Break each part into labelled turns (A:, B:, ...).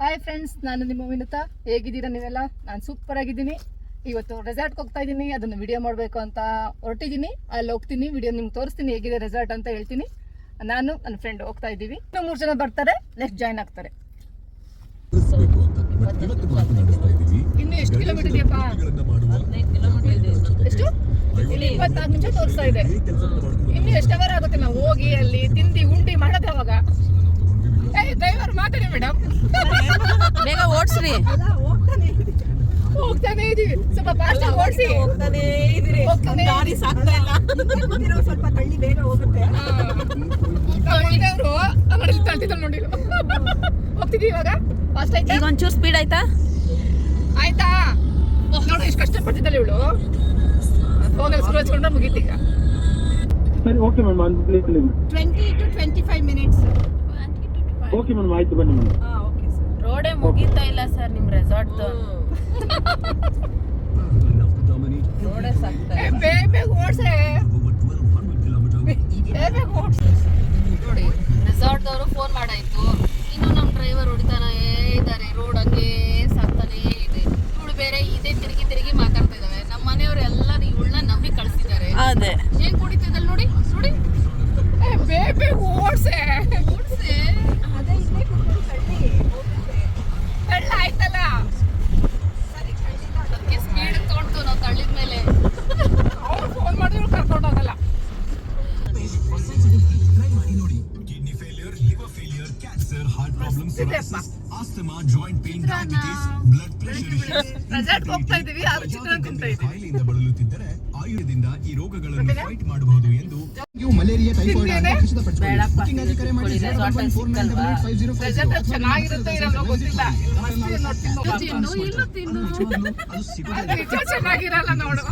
A: Hi friends, ನಾನು ನಿಮ್ಮ ವಿನುತಾ. ಹೇಗಿದ್ದೀರಾ ನೀವೆಲ್ಲ? ನಾನು ಸೂಪರ್ ಆಗಿದ್ದೀನಿ. ಇವತ್ತು ರೆಸಾರ್ಟ್ಗೆ ಹೋಗ್ತಾ ಇದ್ದೀನಿ, ಅದನ್ನು ವಿಡಿಯೋ ಮಾಡಬೇಕು ಅಂತ ಹೊರಟಿದ್ದೀನಿ. ಅಲ್ಲಿ ಹೋಗ್ತೀನಿ, ವಿಡಿಯೋ ನಿಮ್ಗೆ ತೋರಿಸ್ತೀನಿ ಹೇಗಿದೆ ರೆಸಾರ್ಟ್ ಅಂತ ಹೇಳ್ತೀನಿ. ನಾನು ನನ್ನ ಫ್ರೆಂಡ್ ಹೋಗ್ತಾ ಇದ್ದೀವಿ. ಇನ್ನೂ 3 ಜನ ಬರ್ತಾರೆ, ನೆಕ್ಸ್ಟ್ ಜಾಯ್ನ್ ಆಗ್ತಾರೆ. ಇನ್ನು ಎಷ್ಟು ಕಿಲೋಮೀಟರ್ ಇದೆಯಪ್ಪ? ಎಷ್ಟು? ಇಲ್ಲಿ 24 ನಿಮಿಷ ತೋರಿಸ್ತಾ ಇದೆ. ಇನ್ನು ಎಷ್ಟು ಅವರ್ ಆಗುತ್ತೆ ನಾವು ಹೋಗಿ ಅಲ್ಲಿ ತಿಂಡಿ ಉಂಡಿ ಮಾಡೋದು ಅವಾಗ? ಡ್ರೈವರ್ ಮಾತಾಡಿ ಮೇಡಮ್,
B: ಬೇಗ ಓಡಿಸ್ರಿ.
A: ಹೋಗ್ತಾನೆ ಇದೀವಿ, ಸ್ವಲ್ಪ ಫಾಸ್ಟ್ ಓಡಿಸಿ.
B: ಹೋಗ್ತಾನೆ ಇದೀರಿ, ಗಾಡಿ ಸಾಕ್ತಾ ಇಲ್ಲ. ಸ್ವಲ್ಪ ತಳ್ಳಿ ಬೇಗ ಹೋಗುತ್ತೆ.
A: ಇವರು ಅವರಲ್ಲಿ ತಳ್ತಿದ್ದ ನೋಡಿ. ಹೋಗ್ತಿದೀವಿ ಇವಾಗ. ಫಾಸ್ಟ್ ಆಯ್ತಾ?
B: ಈಗ ಒಂಚೂರು ಸ್ಪೀಡ್ ಆಯ್ತಾ?
A: ಆಯ್ತಾ ನೋಡು, ಎಷ್ಟು ಕಷ್ಟಪಟ್ಟಿದ್ದಲ್ಲ ಇವಳು. ಫೋನಲ್ಲಿ ಸ್ಕ್ರೂ ಹಚ್ಕೊಂಡ್ರೆ ಮುಗೀತೀಗ.
C: ಸರಿ, okay madam.
A: 20 to 25 minutes.
C: Okay madam, ಆಯ್ತು ಬನ್ನಿ ಮೇಡಮ್.
B: ರೋಡೇ ಮುಗೀತಾ ಇಲ್ಲ ಸರ್ ನಿಮ್ ರೆಸಾರ್ಟ್. ರೋಡೇ ಸಾಕ್ತಾ ಇಲ್ಲ.
A: ಬೇಗ ಓಡ್ಸೆ, ಬೇಗ ಓಡ್ಸೆ.
B: ನೋಡಿ, ರೆಸಾರ್ಟ್ ಅವರು ಫೋನ್ ಮಾಡಾಯ್ತು, ಇನ್ನು ನಮ್ಮ ಡ್ರೈವರ್ ಹೊಡಿತಾನೆ ಇದ್ದಾರೆ. ರೋಡ್ ಹಂಗೆ ಸಾಕ್ತಾನೆ ಇದೆ. ಇವಳು ಬೇರೆ ಇದೇ ತಿರುಗಿ ತಿರುಗಿ ಮಾತಾಡ್ತಾ ಇದ್ದಾವೆ. ನಮ್ಮ ಮನೆಯವರು ಎಲ್ಲ ಇವಳನ್ನ ನಂಬಿ ಕಳಿಸಿದ್ದಾರೆ. ಅದೇ ಏನ್ ಕುಡಿತಿದ್ದಲ್ಲ ನೋಡಿ ನೋಡಿ.
A: ಬೇಗ ಓಡ್ಸೆ,
B: ಓಡಿಸೆ.
A: ಕಳ್ಳ ಆಯ್ತಲ್ಲ.
B: ಅದಕ್ಕೆ ಸ್ಪೀಡ್ ತಗೊಂಡು ನಾವು ತಳ್ಳಿದ ಮೇಲೆ
A: ಅವ್ರು ಫೋನ್ ಮಾಡಿದ್ರು ಕರ್ಕೊಂಡು ಹೋಗಲ್ಲ.
D: Kidney failure, liver failure, cancer, heart problems, psoriasis, asthma, joint pain, diabetes, blood pressure issues.
A: ರೆಸಾರ್ಟ್ಗೆ ಹೋಗ್ತಾ ಇದೀವಿ, ಆರು ಚಿತ್ರ ತಿಂತಾ ಇದೀವಿ.
D: ಕಾಯಿಲೆಯಿಂದ ಬಳಲುತ್ತಿದ್ದರೆ ಆಯುರ್ವೇದದಿಂದ ಈ ರೋಗಗಳನ್ನು ಫೈಟ್ ಮಾಡಬಹುದು ಎಂದು ಮಲೇರಿಯಾ ಟೈಫಾಯ್ಡ್ ಅನ್ನು ಖಚಿತಪಡಿಸಿಕೊಳ್ಳಿ. ಬುಕಿಂಗ್ ಆಗಿ ಕರೆ ಮಾಡಿ 014985050.
A: ಚೆನ್ನಾಗಿರುತ್ತೆ ಇರಲ್ಲ ಗೊತ್ತಿಲ್ಲ. ಮಸ್ತಿ ನೋಡಿ
B: ತಿನ್ನು, ಇಲ್ಲ ತಿನ್ನು.
D: ಅದು ಸಿಗುತ್ತದೆ.
A: ಚೆನ್ನಾಗಿರಲ್ಲ ನೋಡು.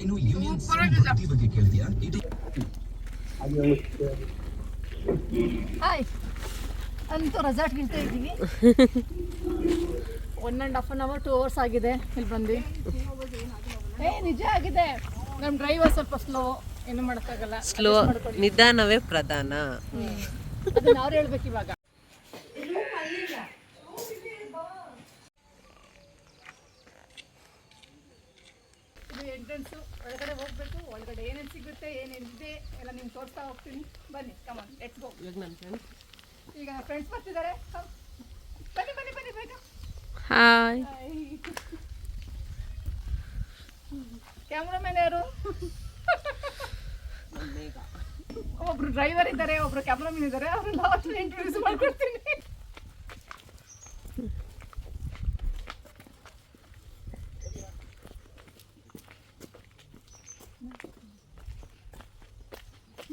D: ಇನ್ನು ಯೂನಿಯನ್ ಪಾರ್ಟಿ ಬಗ್ಗೆ ಕೇಳ್ತೀಯಾ? ಇದು
A: ಹಾಯ್, ಅಂತೂ ರೆಸಾರ್ಟ್ಗೆ ಇಳ್ತಾ ಇದ್ದೀವಿ. 1.5 hour 2 hours ಆಗಿದೆ ಇಲ್ಲಿ ಬಂದು. ನಿಜ ಆಗಿದೆ. ನಮ್ಮ ಡ್ರೈವರ್ ಸ್ವಲ್ಪ ಸ್ಲೋ, ಏನು ಮಾಡೋಕ್ಕಾಗಲ್ಲ.
B: ಸ್ಲೋ, ನಿಧಾನವೇ ಪ್ರಧಾನ.
A: ಅದನ್ನ ಅವ್ರು ಹೇಳ್ಬೇಕು ಇವಾಗ. ಇದು ಎಂಟ್ರೆನ್ಸು. ಒಳಗಡೆ ಹೋಗ್ಬೇಕು. ಒಳಗಡೆ ಏನೇನು ಸಿಗುತ್ತೆ, ಏನೇನಿದೆ ಎಲ್ಲ ನಿಮ್ಗೆ ತೋರಿಸ್ತಾ ಹೋಗ್ತೀನಿ. ಬನ್ನಿ, ಕಮಾನ್, ಲೆಟ್ಸ್ ಗೋ. ಈಗ ಫ್ರೆಂಡ್ಸ್ ಬರ್ತಿದ್ದಾರೆ. ಬನ್ನಿ ಬನ್ನಿ ಬನ್ನಿ ಬೇಗ.
B: ಹಾಯ್.
A: ಕ್ಯಾಮ್ರಾಮನ್ ಯಾರು? ಒಬ್ರು ಡ್ರೈವರ್ ಇದ್ದಾರೆ, ಒಬ್ರು ಕ್ಯಾಮ್ರಾಮನ್ ಇದ್ದಾರೆ. ಅವ್ರನ್ನ ಲಾಸ್ಟ್ ಇಂಟ್ರೊಡ್ಯೂಸ್ ಮಾಡ್ಕೊಡ್ತೀನಿ.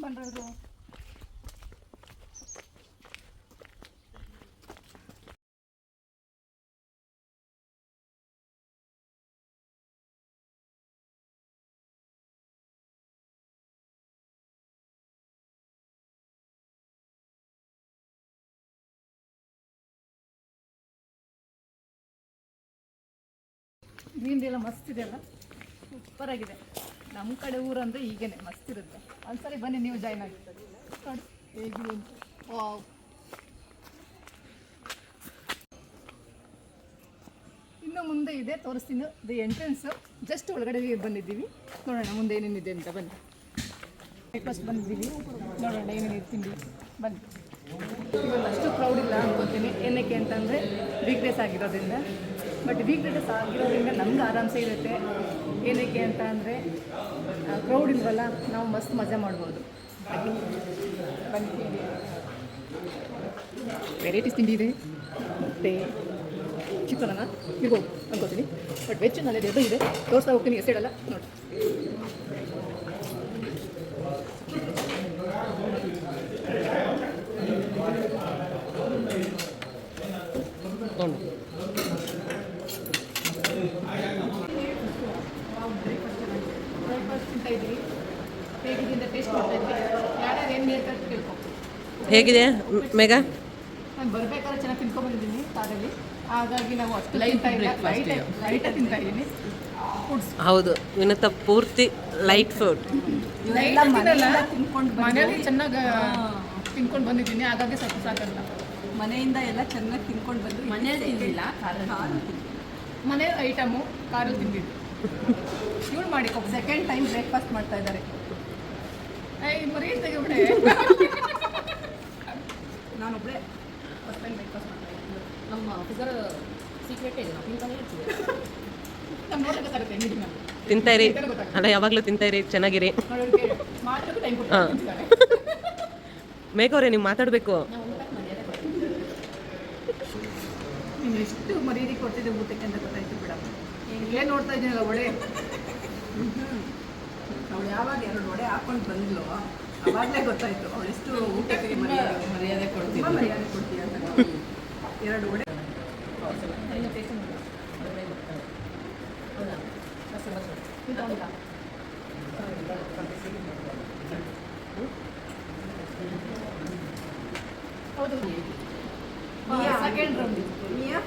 A: ಬಂದ್ರು. ಗ್ರೀನ್ರಿ ಎಲ್ಲ ಮಸ್ತ್ ಇದೆಯಲ್ಲ, ಸೂಪರ್ ಆಗಿದೆ. ನಮ್ಮ ಕಡೆ ಊರಂದ್ರೆ ಹೀಗೇನೆ ಮಸ್ತ್ ಇರುತ್ತೆ. ಒಂದ್ಸರಿ ಬನ್ನಿ, ನೀವು ಜಾಯ್ನ್ ಆಗಿರ್ತಾರೆ ನೋಡಿ ಹೇಗಿದೆ ಅಂತ. ವಾವ್, ಇನ್ನು ಮುಂದೆ ಇದೆ, ತೋರಿಸ್ತೀನಿ. ಇದು ಎಂಟ್ರೆನ್ಸು. ಜಸ್ಟ್ ಒಳಗಡೆ ಬಂದಿದ್ದೀವಿ. ನೋಡೋಣ ಮುಂದೆ ಏನೇನಿದೆ ಅಂತ. ಬನ್ನಿ, ಬ್ರೇಕ್ಫಾಸ್ಟ್ ಬಂದಿದ್ದೀವಿ. ನೋಡೋಣ ಏನೇನು ತಿಂಡಿ. ಬನ್ನಿ. ಇವತ್ತು ಅಷ್ಟು ಕ್ರೌಡ್ ಇಲ್ಲ ಅನ್ಕೋತೀನಿ. ಏನಕ್ಕೆ ಅಂತಂದರೆ ವೀಕ್ ಡೇಸ್ ಆಗಿರೋದ್ರಿಂದ. ಬಟ್ ವೀಕ್ ಡೇಸ್ ಆಗಿರೋದ್ರಿಂದ ನಮ್ಗೆ ಆರಾಮ್ಸೆ ಇರುತ್ತೆ. ಏನಕ್ಕೆ ಅಂತ ಅಂದರೆ ಕ್ರೌಡ್ ಇಲ್ವಲ್ಲ, ನಾವು ಮಸ್ತ್ ಮಜಾ ಮಾಡ್ಬೋದು. ಹಾಗೆ ಬನ್ನಿ, ತಿಂಡಿ ವೆರೈಟೀಸ್ ತಿಂಡಿ ಇದೆ. ಮತ್ತು ಚಿಕನ್ನ ಇರ್ಬೋದು ಅನ್ಕೋತೀನಿ. ಬಟ್ ವೆಜ್ ನಲ್ಲೇ ಅದು ಇದೆ, ತೋರಿಸ್ತಾ ಹೋಗ್ತೀನಿ. ಎಷ್ಟು ಹೇಳಲ್ಲ ನೋಡಿ. ಬ್ರೇಕ್ಫಾಸ್ಟ್ ತಿಂತಾ ಇದ್ದೀವಿ. ಹೇಗಿದೆ ಅಂತ ಟೇಸ್ಟ್ ಮಾಡ್ತಾ ಇದ್ದೀವಿ. ಯಾರ್ಯಾರು ಏನು ಹೇಳ್ತಾರೆ ಕೇಳ್ಕೊ.
B: ಹೇಗಿದೆ ಮೇಘಾ?
A: ನಾನು ಬರಬೇಕಾದ್ರೆ ಚೆನ್ನಾಗಿ ತಿನ್ಕೊಂಡ್ಬಂದಿದ್ದೀನಿ ಕಾರಲ್ಲಿ. ಹಾಗಾಗಿ ನಾವು ಅಷ್ಟು ತಿಂತಾ ಇಲ್ಲ, ಲೈಟಾಗಿ ತಿಂತಾ ಇದ್ದೀನಿ. ಫುಡ್ಸ್
B: ಹೌದು ವಿನುತಾ, ಪೂರ್ತಿ ಲೈಟ್ ಫುಡ್.
A: ಮನೆಯಲ್ಲಿ ಚೆನ್ನಾಗಿ ತಿನ್ಕೊಂಡು ಬಂದಿದ್ದೀನಿ, ಹಾಗಾಗಿ ಸ್ವಲ್ಪ ಸಾಕಲ್ಲ.
E: ಮನೆಯಿಂದ ಎಲ್ಲ ಚೆನ್ನಾಗಿ ತಿನ್ಕೊಂಡು ಬಂದು
B: ಮನೇಲಿ ತಿಂದಿಲ್ಲ
A: ಮನೆ ಐಟಮು ಕಾರಲ್ಲಿ ತಿಂದಿದ್ದು. ಇವಳು ಮಾಡಿ
E: ಸೆಕೆಂಡ್ ಟೈಮ್ ಬ್ರೇಕ್ಫಾಸ್ಟ್ ಮಾಡ್ತಾ ಇದ್ದಾರೆ.
A: ಮರಿ ತೆಗಿಬಿಡೆ.
E: ನಾನೊಬ್ಬಳೇ ಫಸ್ಟ್ ಟೈಮ್ ಬ್ರೇಕ್ಫಾಸ್ಟ್ ಮಾಡ್ತಾ ಇದ್ದೀನಿ.
B: ನಮ್ಮ ಆಫೀಸರ್ ಸೀಕ್ರೆಟ್ ಇದೆ, ನಾವು ತಿಂತಾನೆ ಇರ್ತೀವಿ.
A: ನಮ್ಮ ನೋಡಕ್ಕೆ ಗೊತ್ತಾಗುತ್ತೆ ಮೀಟಿಂಗ್
F: ತಿಂತಾ ಇರಿ ಅಲ್ಲ, ಯಾವಾಗಲೂ ತಿಂತಾ ಇರಿ, ಚೆನ್ನಾಗಿರಿ.
A: ಮಾತಾಡೋಕೆ ಟೈಮ್
F: ಹಾಂ
A: ಕೊಡ್ತಾರೆ.
F: ಮೇಘವ್ರೆ ನೀವು ಮಾತಾಡಬೇಕು.
A: ನೀನು ಎಷ್ಟು ಮರ್ಯಾದೆ ಕೊಡ್ತಿದ್ದೆ ಊಟಕ್ಕೆ ಅಂತ ಗೊತ್ತಾಯ್ತು ಬಿಡ. ಏನು ನೋಡ್ತಾ ಇದ್ದೀನಲ್ಲ ಒಳ್ಳೆ.
E: ಅವಳು ಯಾವಾಗ 2 ವಡೆ ಹಾಕೊಂಡು ಬಂದ್ಲು ಅವಾಗಲೇ ಗೊತ್ತಾಯ್ತು ಅವಳು ಎಷ್ಟು ಊಟಕ್ಕೆ ಮರ್ಯಾದೆ ಕೊಡ್ತೀವಿ, ಮರ್ಯಾದೆ ಕೊಡ್ತೀವಿ ಅಂತ. 2 ವಡೆ
A: ಹೌದು ಸೆಕೆಂಡ್ ರೌಂಡ್
E: ನೀಯಾ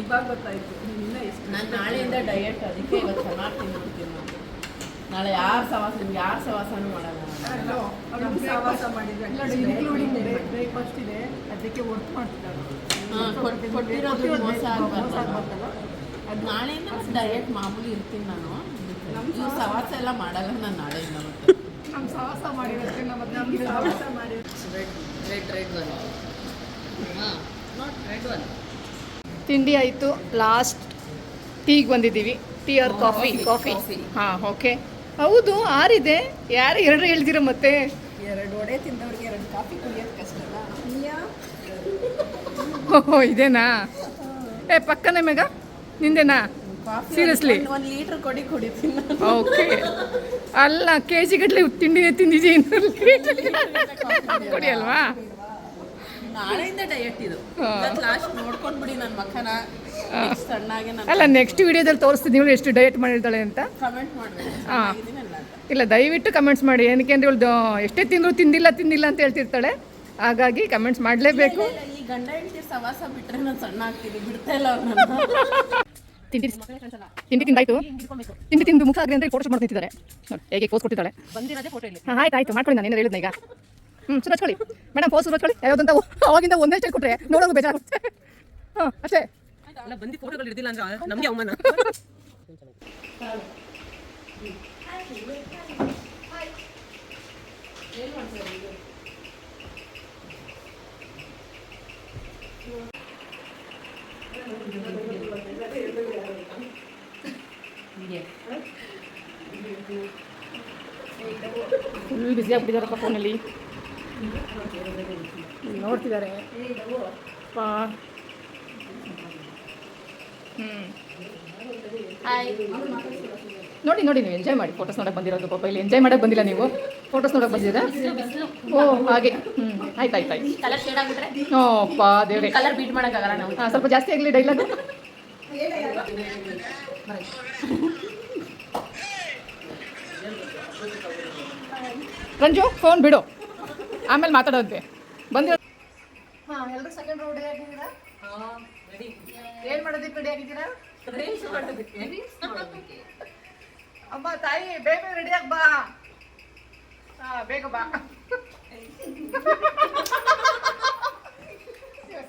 E: ಇವಾಗ ಗೊತ್ತಾಯ್ತು. ನಿನ್ನ ಎಷ್ಟು
B: ನಾನು ನಾಳೆಯಿಂದ ಡಯಟ್, ಅದಕ್ಕೆ ಇವತ್ತು ಚೆನ್ನಾಗಿ ತಿನ್ನೋಡ್ತೀನಿ ನಾನು. ನಾಳೆ ಯಾರು ಸವಾಸನೂ ಮಾಡಲ್ಲ ನಾನು.
E: ಅವಳು ಸಹವಾಸ ಮಾಡಿದ್ರೆ
A: ಇನ್ಕ್ಲೂಡಿಂಗ್ ಬ್ರೇಕ್ಫಾಸ್ಟ್ ಇದೆ, ಅದಕ್ಕೆ ವರ್ಕ್ ಮಾಡ್ತಿದ್ದಾರೆ.
B: ಕೊಟ್ಟಿರೋದು ಮೋಸ
A: ಆಗ್ಬಾರ್ದಲ್ಲ.
B: ಆಗ್ಬಾರ್ದಲ್ಲ. ಅದು ನಾಳೆಯಿಂದ ಡಯಟ್ ಮಾಮೂಲಿ ಇರ್ತೀನಿ ನಾನು. ಇವ್ರು ಸವಾಸ ಎಲ್ಲ ಮಾಡಲ್ಲ ನಾನು ನಾಳೆಯಿಂದ. ಮತ್ತೆ
A: ನಮ್ಮ ಸಾಹಸ ಮಾಡಿರೋದಕ್ಕೆ
E: ನಮ್ಗೆ ಸಹವಾಸ ಮಾಡಿ
B: ರೆಡ್ ಒನ್. ಹಾಂ ನಾಟ್ ರೆಡ್ ಒನ್.
A: ತಿಂಡಿ ಆಯಿತು. ಲಾಸ್ಟ್ ಟೀಗೆ ಬಂದಿದ್ದೀವಿ. Tea or coffee? ಕಾಫಿ. ಹಾಂ ಓಕೆ. ಹೌದು ಆರಿದೆ. ಯಾರು 2 ಹೇಳ್ತೀರ ಮತ್ತೆ?
E: 2 ವಡೆ ತಿಂದವ್ರಿಗೆ 2 ಕಾಫಿ ಕುಡಿಯೋದು ಕಷ್ಟ ಅಲ್ಲ. ನೀಯಾ
A: ಓಹೋ ಇದೇನಾ? ಪಕ್ಕನೇ ಮೇಘ ನಿಂದೇನಾ? ಸೀರಿಯಸ್ಲಿ
E: 1 ಲೀಟ್ರ್ ಕುಡಿತೀನಿ.
A: ಓಕೆ. ಅಲ್ಲ KG ಗಟ್ಟಲೆ ತಿಂಡಿನೇ ತಿಂದಿದ್ದೀನಿ. ಕುಡಿ ಅಲ್ವಾ?
B: ನಾಳೆಯಿಂದ ಡಯಟ್ ಇದು. ಲಾಸ್ಟ್ ನೋಡ್ಕೊಂಡ್ಬಿಡಿ ನನ್ನ ಮಕ್ಕನ ಸಣ್ಣಾಗೆ ನಾನು
A: ಅಲ್ಲ ನೆಕ್ಸ್ಟ್ ವಿಡಿಯೋದಲ್ಲಿ ತೋರಿಸ್ತೀನಿ ಇವಳು ಎಷ್ಟು ಡಯಟ್ ಮಾಡಿರ್ತಾಳೆ ಅಂತ.
B: ಕಮೆಂಟ್ ಮಾಡಬೇಕು.
A: ಹಾಂ ಇಲ್ಲ ದಯವಿಟ್ಟು ಕಮೆಂಟ್ಸ್ ಮಾಡಿ. ಏನಕ್ಕೆ ಅಂದರೆ ಇವಳು ಎಷ್ಟೇ ತಿಂದರೂ ತಿಂದಿಲ್ಲ ಅಂತ ಹೇಳ್ತಿರ್ತಾಳೆ. ಹಾಗಾಗಿ ಕಮೆಂಟ್ಸ್ ಮಾಡಲೇಬೇಕು.
B: ಈ ಗಂಡ ಹೆಂಡತಿ ಸವಾಸ ಬಿಟ್ರೆ ನಾನು ಸಣ್ಣ ಆಗ್ತೀನಿ, ಬಿಡ್ತಾ ಇಲ್ಲ ಅವ್ರನ್ನ.
A: ತಿಂಡಿ ತಿಂದಾಯ್ತು. ತಿಂಡಿ ತಿಂದು ಮುಖ ಆಗ್ರಿ ಅಂತ ಫೋಟೋಸ್ ಮಾಡ್ತಿದ್ದಾರೆ ನೋಡಿ. ಹೇಗೆ ಪೋಸ್ ಕೊಟ್ಟಿದ್ದಾಳೆ.
B: ಬಂದಿರೋದೇ ಫೋಟೋ ಇಲ್ಲಿ.
A: ಹಾಂ ಆಯ್ತು ಮಾಡ್ಕೊಳ್ಳಿ. ನಾನು ಏನು ಹೇಳಿದ್ನ ಈಗ. ಸುರಚ್ಕೊಳ್ಳಿ ಮೇಡಮ್, ಪೋಸ್ ಸುರಚ್ಕೊಳ್ಳಿ. ಯಾವುದಂತ ಅವಾಗಿಂದ ಒಂದೇ ಸ್ಟೈಲ್ ಕೊಟ್ಟರೆ ನೋಡೋದು ಬೇಜಾರಾಗುತ್ತೆ. ಹಾಂ ಅಷ್ಟೇ.
F: ಅಲ್ಲ ಬಂದು ಫೋಟೋಗಳು ಇರ್ತಿಲ್ಲ ಅಂದ್ರೆ ನಮಗೆ ಅವಮಾನ.
A: ಫುಲ್ ಬಿಸಿ ಆಗ್ಬಿಟ್ಟಿದ್ದಾರಪ್ಪ ಫೋನಲ್ಲಿ. ನೋಡ್ತಿದ್ದಾರೆ. ನೋಡಿ ನೀವು ಎಂಜಾಯ್ ಮಾಡಿ. ಫೋಟೋಸ್ ನೋಡೋಕೆ ಬಂದಿರೋದು ಪಾಪ. ಇಲ್ಲಿ ಎಂಜಾಯ್ ಮಾಡೋಕೆ ಬಂದಿಲ್ಲ, ನೀವು ಫೋಟೋಸ್ ನೋಡೋಕೆ ಬಂದಿದ್ದೀರಾ? ಓ ಹಾಗೆ. ಆಯ್ತು
B: ಕಲರ್ ಶೇಡ್ ಆಗಿಬಿಟ್ರೆ
A: ಓಪ್ಪ ದೇವ್ರೆ.
B: ಕಲರ್ ಬೀಟ್ ಮಾಡೋಕ್ಕಾಗಲ್ಲ ನಾವು.
A: ಹಾಂ ಸ್ವಲ್ಪ ಜಾಸ್ತಿ ಆಗಲಿ ಡೈಲಾಗು. ರಂಜು ಫೋನ್ ಬಿಡು, ಆಮೇಲೆ ಮಾತಾಡೋದಂತೆ. ಬಂದಿರೋ ಹಾಂ ಎಲ್ಲರೂ ಸೆಕೆಂಡ್ ರೌಂಡ್ ರೆಡಿ ಆಗಿದ್ದೀರಾ? ಏನು ಮಾಡೋದಕ್ಕೆ ರೆಡಿ ಆಗಿದ್ದೀರಾ? ಅಮ್ಮ ತಾಯಿ ಬೇಗ ರೆಡಿಯಾಗಿ ಬಾ. ಹಾಂ ಬೇಗ ಬಾ.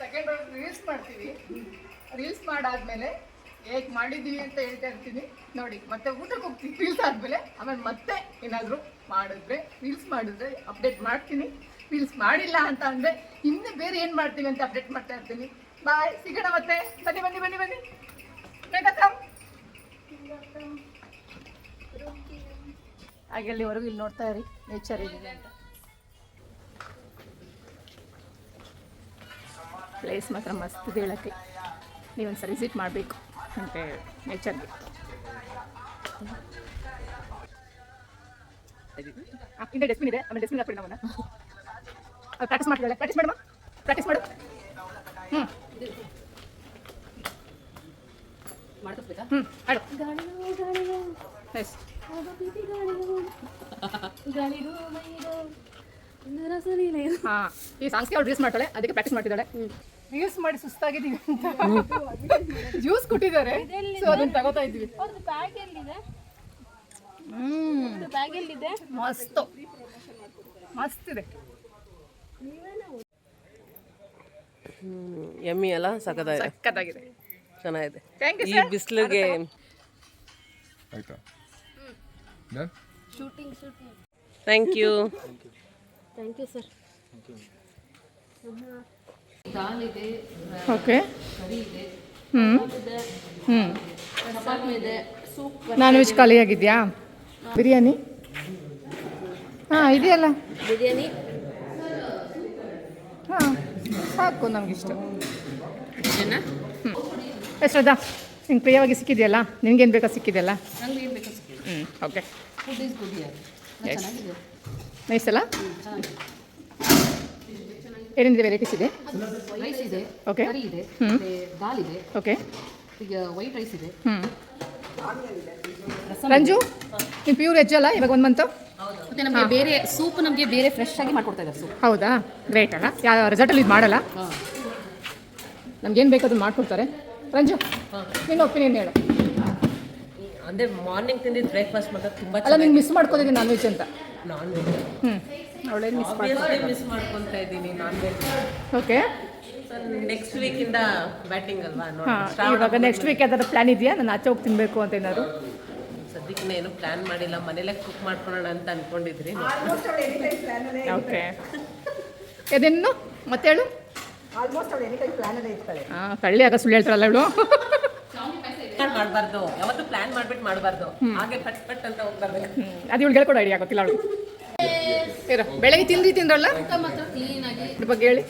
A: ಸೆಕೆಂಡ್ ರೌಂಡ್ ರೀಲ್ಸ್ ಮಾಡ್ತೀವಿ. ರೀಲ್ಸ್ ಮಾಡಾದ್ಮೇಲೆ ಹೇಗೆ ಮಾಡಿದ್ದೀವಿ ಅಂತ ಹೇಳ್ತಾ ಇರ್ತೀನಿ ನೋಡಿ. ಮತ್ತೆ ಊಟಕ್ಕೆ ಹೋಗ್ತೀವಿ ರೀಲ್ಸ್ ಆದಮೇಲೆ. ಆಮೇಲೆ ಮತ್ತೆ ಏನಾದರೂ ರೀಲ್ಸ್ ಮಾಡಿದ್ರೆ ಅಪ್ಡೇಟ್ ಮಾಡ್ತೀನಿ. ರೀಲ್ಸ್ ಮಾಡಿಲ್ಲ ಅಂತ ಅಂದರೆ ಇನ್ನೂ ಬೇರೆ ಏನು ಮಾಡ್ತೀವಿ ಅಂತ ಅಪ್ಡೇಟ್ ಮಾಡ್ತಾ ಇರ್ತೀನಿ. ಬಾಯ್, ಸಿಗೋಣ ಮತ್ತೆ. ಬನ್ನಿ ಹಾಗೆ ಅಲ್ಲಿವರೆಗೂ ಇಲ್ಲಿ ನೋಡ್ತಾ ಇರಿ ನೇಚರ್ ಇದೆ ಅಂತ. ಪ್ಲೇಸ್ ಮಾತ್ರ ಮಸ್ತ್ ಇದೆ ಹೇಳೋಕ್ಕೆ. ನೀವೊಂದ್ಸರಿ ವಿಸಿಟ್ ಮಾಡಬೇಕು ಅಂತ ನೇಚರ್ಗೆ. ಹಿಂದೆ ಡಸ್ಟ್ಬಿನ್ ಇದೆ, ಆಮೇಲೆ ಡಸ್ಟ್ಬಿನ್ ಹಾಕ್ಬಿಡಿ. ನಮ್ಮನ್ನ ಪ್ರಾಕ್ಟೀಸ್ ಮಾಡ್ತಿದ್ದಾಳೆ. ಪ್ರಾಕ್ಟೀಸ್ ಮಾಡು. ಹಾಂ ಈ ಸಾಂಗ್ಸ್ಗೆ ಅವ್ಳು ರೀಲ್ಸ್ ಮಾಡ್ತಾಳೆ, ಅದಕ್ಕೆ ಪ್ರಾಕ್ಟೀಸ್ ಮಾಡ್ತಿದ್ದಾಳೆ. ರೀಲ್ಸ್ ಮಾಡಿ ಸುಸ್ತಾಗಿದ್ದೀವಿ ಅಂತ ಜ್ಯೂಸ್ ಕೊಟ್ಟಿದ್ದಾರೆ. ಸೊ ಅದನ್ನ ತಗೋತಾ ಇದ್ವಿ. ಮಸ್ತ್ ಇದೆ.
F: ಎಮ್ಮಿ ಅಲ್ಲ ಸಖತ್ತಾಗಿದೆ,
A: ಸಕ್ಕತ್ತಾಗಿದೆ.
F: ಚೆನ್ನಾಗಿದೆ.
A: Thank you,
F: ಈ
A: sir.
F: ಬಿಸಿಲಿಗೆ
G: ಆಯ್ತಾ done
F: thank you.
B: Thank you sir. ದಾಲ್ ಇದೆ,
A: ಓಕೆ.
B: ಕರಿ ಇದೆ,
A: ಹ್ಞೂ
B: ಇದೆ,
A: ಹ್ಞೂ
B: ಚಪಾತಿ ಇದೆ, ಸೂಪ್
A: ನಾನ್ ವೆಜ್ ಖಾಲಿಯಾಗಿದೆಯಾ? ಬಿರಿಯಾನಿ ಹಾಂ ಇದೆಯಲ್ಲ.
B: ಬಿರಿಯಾನಿ
A: ಹಾಂ ಸಾಕು ನಮಗಿಷ್ಟ.
B: ಇದೆನಾ?
A: ಶ್ರದ್ಧಾ ನಿಂಗೆ ಪ್ರಿಯವಾಗಿ ಸಿಕ್ಕಿದೆಯಲ್ಲ, ನಿನ್ಗೇನು ಬೇಕೋ ಸಿಕ್ಕಿದೆಯಲ್ಲ?
B: ನಂಗೆ ಏನು ಬೇಕು ಸಿಕ್ಕಿದೆ.
A: Okay.
B: Food is good year.
A: Yes.
B: ಚೆನ್ನಾಗಿದೆ.
A: ನೈಸ್ ಅಲ್ಲ?
B: ಚೆನ್ನಾಗಿದೆ.
A: ಏನೇನಿದೆ ವೆರೈಟೀಸ್ ಇದೆ?
B: ರೈಸ್ ಇದೆ,
A: Okay.
B: ಕರಿ ಇದೆ,
A: ಹ್ಮ್.
B: ಮತ್ತೆ ದಾಲ್ ಇದೆ,
A: ಓಕೆ.
B: ಈಗ ವೈಟ್ ರೈಸ್ ಇದೆ,
A: ಹ್ಞೂ ರಂಜು ನೀವು ಪ್ಯೂರ್ ವೆಜ್ ಅಲ್ಲ ಇವಾಗ 1 ಮಂತು?
B: ಮತ್ತೆ ನಮಗೆ ಬೇರೆ ಸೂಪ್ ನಮಗೆ ಬೇರೆ ಫ್ರೆಶ್ ಆಗಿ ಮಾಡ್ಕೊಡ್ತಾ ಇದ್ದಾರೆ ಸೂಪ್.
A: ಹೌದಾ, ಗ್ರೇಟ್ ಅಲ್ಲ? ಯಾವ ರೆಸಾರ್ಟಲ್ಲಿ ಇದು ಮಾಡಲ್ಲ,
B: ಹಾಂ
A: ನಮ್ಗೇನು ಬೇಕು ಅದನ್ನು ಮಾಡಿಕೊಡ್ತಾರೆ. ರಂಜು ನಿನ್ನ ಒಪಿನಿಯನ್ ಹೇಳು.
F: ಅಂದರೆ ಮಾರ್ನಿಂಗ್ ತಿಂದಿದ್ದು ಬ್ರೇಕ್ಫಾಸ್ಟ್ ಮಾತ್ರ ತುಂಬ
A: ಅಲ್ಲ ನಿಂಗೆ ಮಿಸ್ ಮಾಡ್ಕೋದಿದ್ದೀನಿ ನಾನ್ ವೆಜ್ ಅಂತ.
F: ನಾನ್ ವೆಜ್
A: ಅವಳೇ ಮಿಸ್
F: ಮಿಸ್ ಮಾಡ್ಕೊತಾ ಇದ್ದೀನಿ ನಾನ್ ವೆಜ್.
A: ಓಕೆ.
F: ನೆಕ್ಸ್ಟ್ ವೀಕಿಂದ ಬ್ಯಾಟಿಂಗ್ ಅಲ್ವಾ
A: ಹಾಂ ಇವಾಗ ನೆಕ್ಸ್ಟ್ ವೀಕ್ ಯಾವ್ದಾದ್ರು ಪ್ಲ್ಯಾನ್ ಇದೆಯಾ? ನಾನು ಆಚೆ ಹೋಗಿ ತಿನ್ನಬೇಕು ಅಂತ ಏನಾದ್ರು?
F: ಸದ್ಯಕ್ಕೆ ಏನು ಪ್ಲಾನ್ ಮಾಡಿಲ್ಲ, ಮನೇಲೆ ಕುಕ್ ಮಾಡ್ಕೊಳ್ಳೋಣ ಅಂತ ಅನ್ಕೊಂಡಿದ್ರಿ.
E: ಆಲ್ಮೋಸ್ಟ್ ಅವಳು ಎನಿ ಟೈಮ್ ಪ್ಲ್ಯಾನಲ್ಲೇ
A: ಓಕೆ. ಇದಿನ್ನು ಮತ್ತೆ ಹೇಳು.
E: ಆಲ್ಮೋಸ್ಟ್ ಅವಳು ಎನಿ ಟೈಮ್ ಪ್ಲ್ಯಾನಲ್ಲೇ ಇರ್ತಾಳೆ.
A: ಹಾಂ ಕಳ್ಳಿ ಆಗ ಸುಳ್ಳು ಹೇಳ್ತಾರಲ್ಲ ಇವಳು.
F: ಮಾಡಬಾರ್ದು, ಯಾವತ್ತು ಪ್ಲಾನ್ ಮಾಡ್ಬಿಟ್ಟು ಮಾಡಬಾರ್ದು, ಹಾಗೆ ಪಟ್ ಪಟ್ ಅಂತ ಹೋಗ್ಬಾರ್ದು.
A: ಅದು ಇವಳು ಹೇಳ್ಕೊಡೋ ಐಡಿಯಾ ಗೊತ್ತಿಲ್ಲ ಅವಳು. ಇರೋ ಬೆಳಗ್ಗೆ ತಿಂದ್ರಲ್ಲ
B: ಊಟ ಮಾತ್ರ ಕ್ಲೀನ್ ಆಗಿ
A: ಅದ್ರ ಬಗ್ಗೆ ಹೇಳಿ.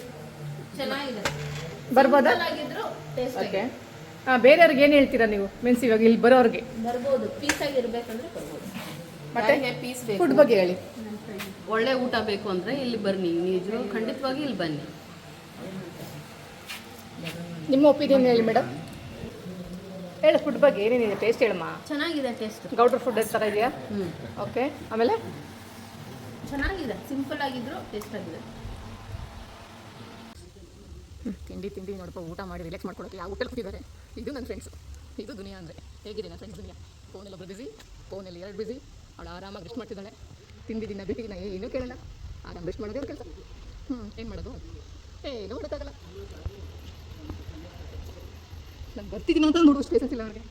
B: ಚೆನ್ನಾಗಿದೆ.
A: ಬರ್ಬೋದಾ?
B: ಆಗಿದ್ರು ಟೇಸ್ಟ್
A: ಓಕೆ. ಹಾಂ ಬೇರೆಯವ್ರಿಗೆ ಏನು ಹೇಳ್ತೀರಾ ನೀವು? ಮೀನ್ಸ್ ಇವಾಗ ಇಲ್ಲಿ ಬರೋರಿಗೆ
B: ಬರ್ಬೋದು, ಪೀಸ್ ಆಗಿ ಇರಬೇಕಂದ್ರೆ ಬರ್ಬೋದು.
A: ಮತ್ತೆ
B: ಪೀಸ್ ಬೇಕು,
A: ಫುಡ್ ಬಗ್ಗೆ ಹೇಳಿ.
B: ಒಳ್ಳೆ ಊಟ ಬೇಕು ಅಂದರೆ ಇಲ್ಲಿ ಬನ್ನಿ, ನಿಜ ಖಂಡಿತವಾಗಿ ಇಲ್ಲಿ ಬನ್ನಿ.
A: ನಿಮ್ಮ ಒಪಿನಿಯನ್ ಹೇಳಿ ಮೇಡಮ್. ಹೇಳು ಫುಡ್ ಬಗ್ಗೆ ಏನೇನಿದೆ, ಟೇಸ್ಟ್ ಹೇಳಮ್ಮ.
B: ಚೆನ್ನಾಗಿದೆ ಟೇಸ್ಟ್.
A: ಗೌಡ್ರ ಫುಡ್ ಥರ ಇದೆಯಾ? ಓಕೆ. ಆಮೇಲೆ
B: ಚೆನ್ನಾಗಿದೆ, ಸಿಂಪಲ್ ಆಗಿದ್ರು ಟೇಸ್ಟ್ ಆಗಿದೆ.
A: ತಿಂಡಿ ನೋಡಪ್ಪ, ಊಟ ಮಾಡಿ ರಿಲ್ಯಾಕ್ಸ್ ಮಾಡ್ಕೊಳಕ್ಕೆ ಯಾವ ಹೋಟೆಲ್ ಕೂತಿದ್ದಾರೆ. ಇದು ನನ್ನ ಫ್ರೆಂಡ್ಸು, ಇದು ದುನಿಯಾ ಅಂದರೆ ಹೇಗಿದೆ ನನ್ನ ಫ್ರೆಂಡ್ಸ್ ದುನಿಯಾ. ಫೋನಲ್ಲಿ ಒಬ್ಬರು ಬಿಸಿ, ಫೋನಲ್ಲಿ 2 ಬಿಸಿ. ಅವಳು ಆರಾಮಾಗಿ ರೆಸ್ಟ್ ಮಾಡ್ತಿದ್ದಾಳೆ. ತಿಂದಿದ್ದಿನ ಬಿಟ್ಟಿಗೆ ನಾ ಏನೂ ಕೇಳಲ್ಲ, ಆರಾಮ್ ರೆಸ್ಟ್ ಮಾಡೋದೇ ಅವ್ರ ಕೆಲಸ. ಏನು ಮಾಡೋದು, ಏನೂ ಮಾಡೋಕ್ಕಾಗಲ್ಲ. ನಾನು ಬರ್ತಿದ್ದೀನಿ ಅಂತ ನೋಡುವ ಸ್ಪೇಸಸ್ ಇಲ್ಲ ಅವ್ರಿಗೆ.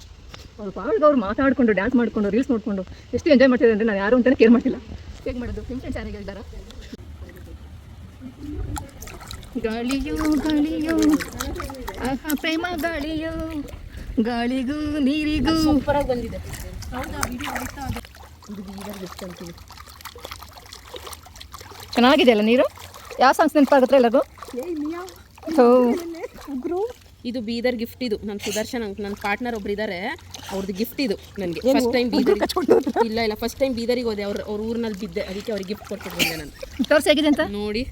A: ಅವ್ರು ಪಾಡ್ಗೆ ಅವ್ರು ಮಾತಾಡಿಕೊಂಡು ಡ್ಯಾನ್ಸ್ ಮಾಡಿಕೊಂಡು ರೀಲ್ಸ್ ನೋಡಿಕೊಂಡು ಎಷ್ಟು ಎಂಜಾಯ್ ಮಾಡ್ತಿದ್ದಾರೆ ಅಂದರೆ ನಾನು ಯಾರು ಅಂತಲೇ ಕೇರ್ ಮಾಡ್ತಿಲ್ಲ. ಹೇಗೆ ಮಾಡೋದು? ನಿಮ್ಮ ಫ್ರೆಂಡ್ಸ್ ಯಾರಿಗೆ ಹೇಳಿದಾರ? ಗಾಳಿಯೋ ಗಾಳಿಯೋ ಆಹಾ ಪ್ರೇಮ ಗಾಳಿಯೋ, ಗಾಳಿಗೂ ನೀರಿಗೂ
B: ಸೂಪರಾಗಿ ಬಂದಿದೆ.
A: ಚೆನ್ನಾಗಿದೆ ಅಲ್ಲ ನೀರು. ಯಾವ ಸಾಂಗ್ಸ್ ನೆನಪಾಗುತ್ತೆ ಎಲ್ಲರಿಗೂ?
B: ಇದು ಬೀದರ್ ಗಿಫ್ಟ್. ಇದು ನನ್ನ ಸುದರ್ಶನ್ ನನ್ನ ಪಾರ್ಟ್ನರ್ ಒಬ್ರು ಇದ್ದಾರೆ, ಅವ್ರದ್ದು ಗಿಫ್ಟ್ ಇದು ನನಗೆ. ಫಸ್ಟ್ ಟೈಮ್ ಬೀದರ್ ಇಲ್ಲ ಫಸ್ಟ್ ಟೈಮ್ ಬೀದರಿಗೆ ಹೋದೆ, ಅವ್ರ ಊರಿನಲ್ಲಿ ಬಿದ್ದೆ, ಅದಕ್ಕೆ ಅವ್ರಿಗೆ ಗಿಫ್ಟ್ ಕೊಟ್ಟು ಬಂದೆ ನಾನು.
A: ತೋರ್ಸಿ ಹೇಗಿದೆ ಅಂತ
B: ನೋಡಿ.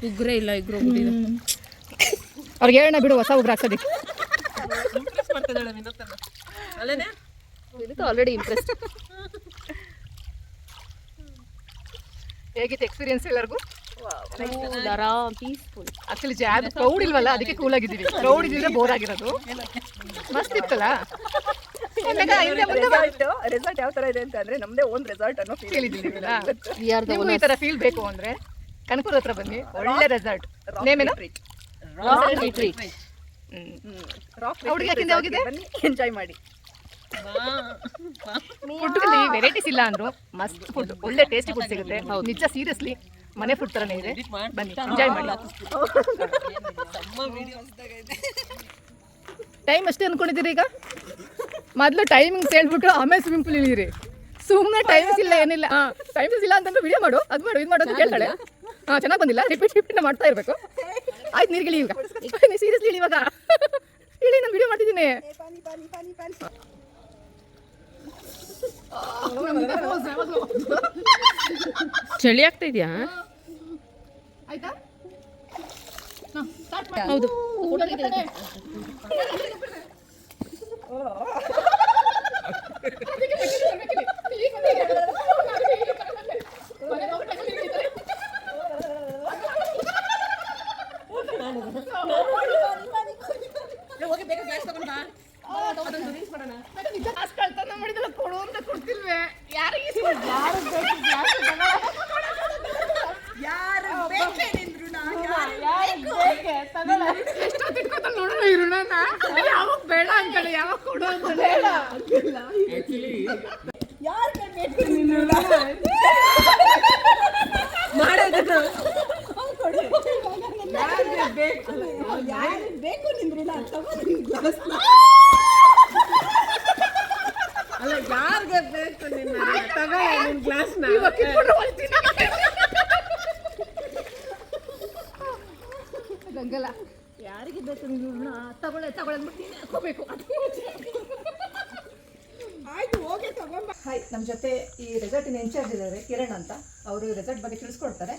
B: ಉಗ್ರೇ ಇಲ್ಲ, ಇಗ್ರು ಹೋಗ್ಬಿಟ್ಟಿದೆ.
A: ಅವ್ರಿಗೆ ಹೇಳೋಣ ಬಿಡು, ಹೊಸ ಉಗ್ರ ಹಾಕ್ಸೋದಕ್ಕೆ. Already interest. ಹೇಗಿತ್ತು ಎಕ್ಸ್ಪೀರಿಯನ್ಸ್ ಎಲ್ಲರಿಗೂ?
B: ಪೀಸ್ಫುಲ್.
A: ಆಕ್ಚುಲಿ ಜಾಗ ಕ್ರೌಡ್ ಇಲ್ವಲ್ಲ, ಅದಕ್ಕೆ ಕೂಲ್ ಆಗಿದ್ದೀವಿ. ಕ್ರೌಡ್ ಇದ್ದಿದ್ರೆ ಬೋರ್ ಆಗಿರೋದು. ಮಸ್ತ್ ಇತ್ತಲ್ಲ.
E: ರೆಸಾರ್ಟ್ ಯಾವ ಥರ ಇದೆ ಅಂತ ಅಂದರೆ ನಮ್ಮದೇ ಓನ್ ರೆಸಾರ್ಟ್ ಅನ್ನೋ ಫೀಲ್
A: ಕೇಳಿದ್ದೀರಾ? ನಿಮ್ಗೂ ಈ ಥರ ಫೀಲ್ ಬೇಕು ಅಂದರೆ ಕನಕಪುರ ಹತ್ರ ಬನ್ನಿ, ಒಳ್ಳೆ ರೆಸಾರ್ಟ್. ನೇಮೇನು? ಹುಡುಗಿ ಯಾಕಿಂದ ಹೋಗಿದೆ?
E: ಬನ್ನಿ ಎಂಜಾಯ್ ಮಾಡಿ.
A: ಫುಡ್ಡಲ್ಲಿ ವೆರೈಟೀಸ್ ಇಲ್ಲ ಅಂದ್ರು ಮಸ್ತ್ ಫುಡ್, ಒಳ್ಳೆ ಟೇಸ್ಟಿ ಫುಡ್ ಸಿಗುತ್ತೆ. ನಿಜ ಸೀರಿಯಸ್ಲಿ ಮನೆ ಫುಡ್ ಥರನೇ ಇದೆ. ಬನ್ನಿ ಎಂಜಾಯ್ ಮಾಡಿ. ಟೈಮ್ ಅಷ್ಟೇ ಅಂದ್ಕೊಂಡಿದ್ದೀರಿ ಈಗ? ಮೊದಲು ಟೈಮಿಂಗ್ಸ್ ಹೇಳ್ಬಿಟ್ಟು ಆಮೇಲೆ ಸ್ವಿಮ್ಮಿಂಗ್ ಪೂಲ್ ಇಳಿಯಿರಿ. ಸುಮ್ಮನೆ ಟೈಮ್ಸ್ ಇಲ್ಲ ಏನಿಲ್ಲ. ಟೈಮ್ಸ್ ಇಲ್ಲ ಅಂತಂದ್ರೆ ವಿಡಿಯೋ ಮಾಡು, ಅದು ಮಾಡು, ಇದು ಮಾಡು ಅಂತ ಕೇಳ್ತಾಳೆ. ಚೆನ್ನಾಗಿ ಬಂದಿಲ್ಲ, ರಿಪೀಟ್ ಮಾಡ್ತಾ ಇರಬೇಕು. ಆಯ್ತು ನೀರ್ಗಿಳಿ ಈಗ. ಸೀರಿಯಸ್ಲಿ ಇಳಿ ಇವಾಗ, ಇಳಿ, ನಾನು ವಿಡಿಯೋ ಮಾಡ್ತಿದ್ದೀನಿ.
B: ಚಳಿ ಆಗ್ತಾ ಇದೆಯಾ?
A: ಆಯ್ತಾ?
B: ಹೌದು.
A: ಕೊಡು ಅಂತ ಕೊಡ್ತಿಲ್ವೇ? ಯಾರಿಗೆ ಎಷ್ಟು ಯಾವಾಗ ಬೇಡ ಅಂತಾಳೆ, ಯಾವಾಗ ಕೊಡು ಅಂತ ಬೇಡ.
E: ಬೇಕು ನಿಂದ್ರು ಅಲ್ಲ, ಯಾರಿಗೆ ಬೇಕು ನಿನ್ನ ನಿನ್ ಗ್ಲಾಸ್ನ
A: ಗಂಗಲ್ಲ, ಯಾರಿಗೆ ಬೇಕು ನೀನು ತಗೊಳ್ಳೆ ಅಂದ್ಬಿಟ್ಟು ಹಾಕೋಬೇಕು.
E: ಆಯ್ತು, ಹೋಗಿ ತಗೊಂಬ.
A: ಹಾಯ್, ನಮ್ಮ ಜೊತೆ ಈ ರೆಸಾರ್ಟಿನ ಇನ್ಚಾರ್ಜ್ ಇದ್ದಾರೆ ಕಿರಣ್ ಅಂತ. ಅವರು ಈ ರೆಸಾರ್ಟ್ ಬಗ್ಗೆ ತಿಳಿಸ್ಕೊಡ್ತಾರೆ.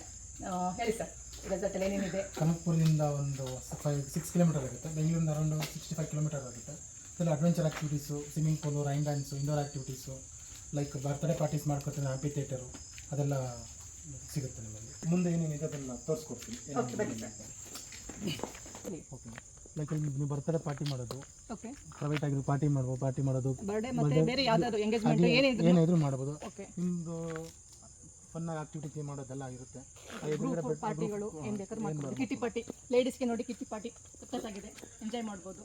A: ಹೇಳಿ ಸರ್, ಈ ರೆಸಾರ್ಟಲ್ಲಿ ಏನೇನಿದೆ?
H: ಕನಕಪುರದಿಂದ ಒಂದು 6 ಕಿಲೋಮೀಟರ್ ಆಗುತ್ತೆ. ಬೆಂಗಳೂರಿಂದ ಅರೌಂಡ್ 65 ಕಿಲೋಮೀಟರ್ ಆಗುತ್ತೆ. ಇದರಲ್ಲಿ adventure activities, swimming pool, rain dance, indoor activities, like birthday parties ಮಾಡ್ಕೊತೀನಿ, ಹ್ಯಾಪಿ ಥಿಯೇಟರು ಅದೆಲ್ಲ ಸಿಗುತ್ತೆ ನಿಮಗೆ. ಮುಂದೆ ಏನೇನಿದೆ ಅದನ್ನು ತೋರಿಸ್ಕೊಡ್ತೀನಿ.
A: ಓಕೆ, ಬನ್ನಿ ಸರ್.
H: ಓಕೆ, ಲೈಕ್ ನೀವು ಬರ್ತ್ಡೇ ಪಾರ್ಟಿ ಮಾಡೋದು,
A: ಓಕೆ,
H: ಪ್ರೈವೇಟ್ ಆಗಿ ಪಾರ್ಟಿ ಮಾಡೋದು,
A: ಬರ್ಡೇ ಮತ್ತೆ ಬೇರೆ ಯಾವ್ದಾದ್ರು ಎಂಗೇಜ್ಮೆಂಟ್
H: ಏನಿದ್ರು ಮಾಡ್ಬೋದು.
A: ಓಕೆ,
H: ನಿಮ್ಮದು ಫನ್ ಆಕ್ಟಿವಿಟಿ ಮಾಡೋದೆಲ್ಲ ಇರುತ್ತೆ.
A: ಗ್ರೂಪ್ ಪಾರ್ಟಿಗಳು ಏನು ಬೇಕಾದ್ರೂ ಮಾಡ್ಬೋದು. ಕಿಟಿ ಪಾರ್ಟಿ, ಲೇಡೀಸ್ಗೆ ನೋಡಿ ಕಿಟಿ ಪಾರ್ಟಿ ಸಕ್ಕತ್ತಾಗಿದೆ, ಎಂಜಾಯ್ ಮಾಡ್ಬೋದು.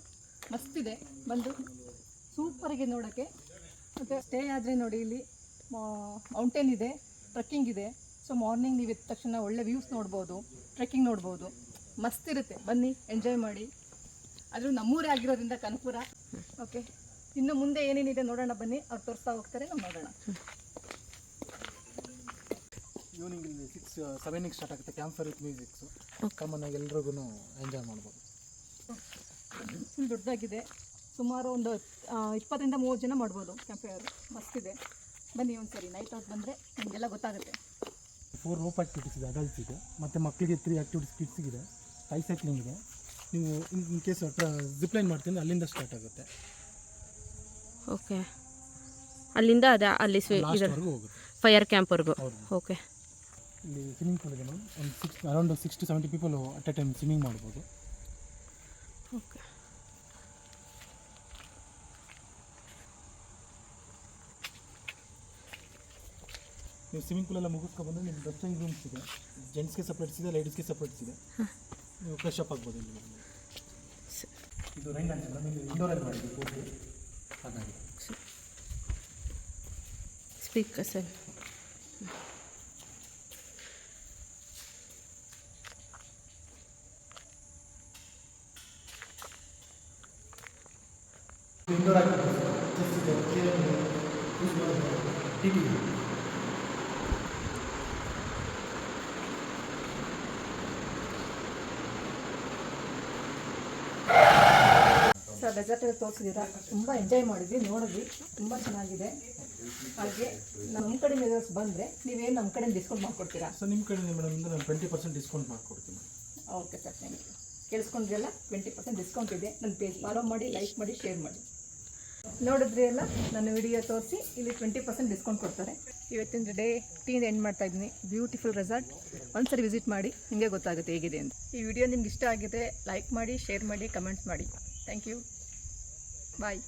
A: ಮಸ್ತಿದೆ, ಬಂದು ಸೂಪರಾಗಿ ನೋಡೋಕ್ಕೆ. ಮತ್ತು ಸ್ಟೇ ಆದರೆ ನೋಡಿ, ಇಲ್ಲಿ ಮೌಂಟೇನ್ ಇದೆ, ಟ್ರೆಕ್ಕಿಂಗ್ ಇದೆ. ಸೊ ಮಾರ್ನಿಂಗ್ ನೀವು ಎದ್ದ ತಕ್ಷಣ ಒಳ್ಳೆ ವ್ಯೂಸ್ ನೋಡ್ಬೋದು, ಟ್ರೆಕ್ಕಿಂಗ್ ನೋಡ್ಬೋದು. ಮಸ್ತಿರುತ್ತೆ, ಬನ್ನಿ ಎಂಜಾಯ್ ಮಾಡಿ. ಆದರೂ ನಮ್ಮೂರೇ ಆಗಿರೋದ್ರಿಂದ ಕನಕಪುರ. ಓಕೆ, ಇನ್ನು ಮುಂದೆ ಏನೇನಿದೆ ನೋಡೋಣ, ಬನ್ನಿ. ಅವ್ರು ತೋರಿಸ್ತಾ ಹೋಗ್ತಾರೆ, ನಾವು ನೋಡೋಣ.
H: ಈವ್ನಿಂಗ್ ಇಲ್ಲಿ 6-7ಗೆ ಸ್ಟಾರ್ಟ್ ಆಗುತ್ತೆ. Camp fire with musics common ಆಗಿ ಎಲ್ರಿಗೂ ಎಂಜಾಯ್ ಮಾಡ್ಬೋದು.
A: ಫುಲ್ ದೊಡ್ಡದಾಗಿದೆ, ಸುಮಾರು ಒಂದು 20-30 ಜನ ಮಾಡ್ಬೋದು ಕ್ಯಾಂಪ್ ಫೈರ್. ಮಸ್ತಿದೆ, ಬನ್ನಿ ಒಂದು ಸರಿ ನೈಟ್ ಔಟ್ ಬಂದರೆ ನಿಮಗೆಲ್ಲ ಗೊತ್ತಾಗುತ್ತೆ.
H: 4 ರೋಪ್ ಆ್ಯಕ್ಟಿವಿಟೀಸ್ ಇದೆ ಅಡಲ್ಟ್ಸಿಗೆ, ಮತ್ತು ಮಕ್ಕಳಿಗೆ 3 ಆ್ಯಕ್ಟಿವಿಟೀಸ್ ಕಿಡ್ಸಿಗಿದೆ. ಸೈಕ್ಲಿಂಗ್ ಇದೆ. ನೀವು ಇನ್ ಕೇಸ್ ಜಿಪ್ಲೈನ್ ಮಾಡ್ತೀನಿ, ಅಲ್ಲಿಂದ ಸ್ಟಾರ್ಟ್ ಆಗುತ್ತೆ.
B: ಓಕೆ, ಅಲ್ಲಿಂದ ಅದೇ ಅಲ್ಲಿ
H: ಲಾಸ್ಟ್ವರೆಗೂ ಹೋಗುತ್ತೆ,
B: ಫೈರ್ ಕ್ಯಾಂಪ್ವರೆಗೂ. ಓಕೆ,
H: ಇಲ್ಲಿ ಸ್ವಿಮ್ಮಿಂಗ್ ಪೂಲ್ ಇದೆ ಮ್ಯಾಮ್. ಒಂದು around 60-70 people at A time swimming ಮಾಡ್ಬೋದು.
B: ಓಕೆ,
H: ನೀವು ಸ್ವಿಮ್ಮಿಂಗ್ ಪೂಲೆಲ್ಲ ಮುಗಿಸ್ಕೊಬಂದು ನಿಮ್ಮ ಡ್ರೆಸ್ಸಿಂಗ್ ರೂಮ್ಸ್ ಇದೆ. ಜೆಂಟ್ಸ್ಗೆ ಸಪ್ರೇಟ್ಸ್ ಇದೆ, ಲೇಡೀಸ್ಗೆ ಸಪ್ರೇಟ್ಸ್ ಇದೆ. ನೀವು ಫ್ರೆಶ್ ಅಪ್ ಆಗ್ಬೋದು ಇಲ್ಲಿ. ಇದು ರೈನ್ ಡ್ಯಾನ್ಸ್ ಮೇಡಮ್, ಇಲ್ಲಿ ಇಂಡೋರಲ್ಲಿ ಮಾಡಿದ್ವಿ ಪೂರ್ತಿ, ಹಾಗಾಗಿ
B: speaker sir.
H: Indoor activities, chess ಇದೆ, ಚೇರ್ ಇದೆ, ಟಿವಿ ಇದೆ.
A: ಸರ್, ರೆಸಾರ್ಟಲ್ಲಿ ತೋರಿಸಿದ್ದೀರಾ, ತುಂಬ ಎಂಜಾಯ್ ಮಾಡಿದ್ವಿ, ನೋಡಿದ್ವಿ, ತುಂಬ ಚೆನ್ನಾಗಿದೆ. ಹಾಗೆ ನಮ್ಮ ಕಡೆ ಬಂದರೆ ನೀವೇನು ನಮ್ಮ ಕಡೆ ಡಿಸ್ಕೌಂಟ್ ಮಾಡಿಕೊಡ್ತೀರಾ?
H: ಸೊ ನಿಮ್ಮ ಕಡೆಯಿಂದ ಮೇಡಮ್ ಇಂದ ನಾನು 20% ಡಿಸ್ಕೌಂಟ್ ಮಾಡಿಕೊಡ್ತೀನಿ.
A: Okay sir, thank you. ಕೇಳಿಸ್ಕೊಂಡ್ರಲ್ಲ, 20% ಡಿಸ್ಕೌಂಟ್ ಇದೆ. ನನ್ನ ಪೇಜ್ ಫಾಲೋ ಮಾಡಿ, ಲೈಕ್ ಮಾಡಿ, ಶೇರ್ ಮಾಡಿ. ನೋಡಿದ್ರಿ ಅಲ್ಲ, ನನ್ನ ವಿಡಿಯೋ ತೋರಿಸಿ ಇಲ್ಲಿ 20% ಡಿಸ್ಕೌಂಟ್ ಕೊಡ್ತಾರೆ. ಇವತ್ತಿನ ಡೇ ಟೀನ್ ಎಂಡ್ ಮಾಡ್ತಾ ಇದ್ದೀನಿ. ಬ್ಯೂಟಿಫುಲ್ ರೆಸಾರ್ಟ್, ಒಂದ್ಸರಿ ವಿಸಿಟ್ ಮಾಡಿ, ನಿಮಗೆ ಗೊತ್ತಾಗುತ್ತೆ ಹೇಗಿದೆ ಅಂತ. ಈ ವಿಡಿಯೋ ನಿಮ್ಗೆ ಇಷ್ಟ ಆಗಿದೆ, ಲೈಕ್ ಮಾಡಿ, ಶೇರ್ ಮಾಡಿ, ಕಮೆಂಟ್ಸ್ ಮಾಡಿ. Thank you, bye.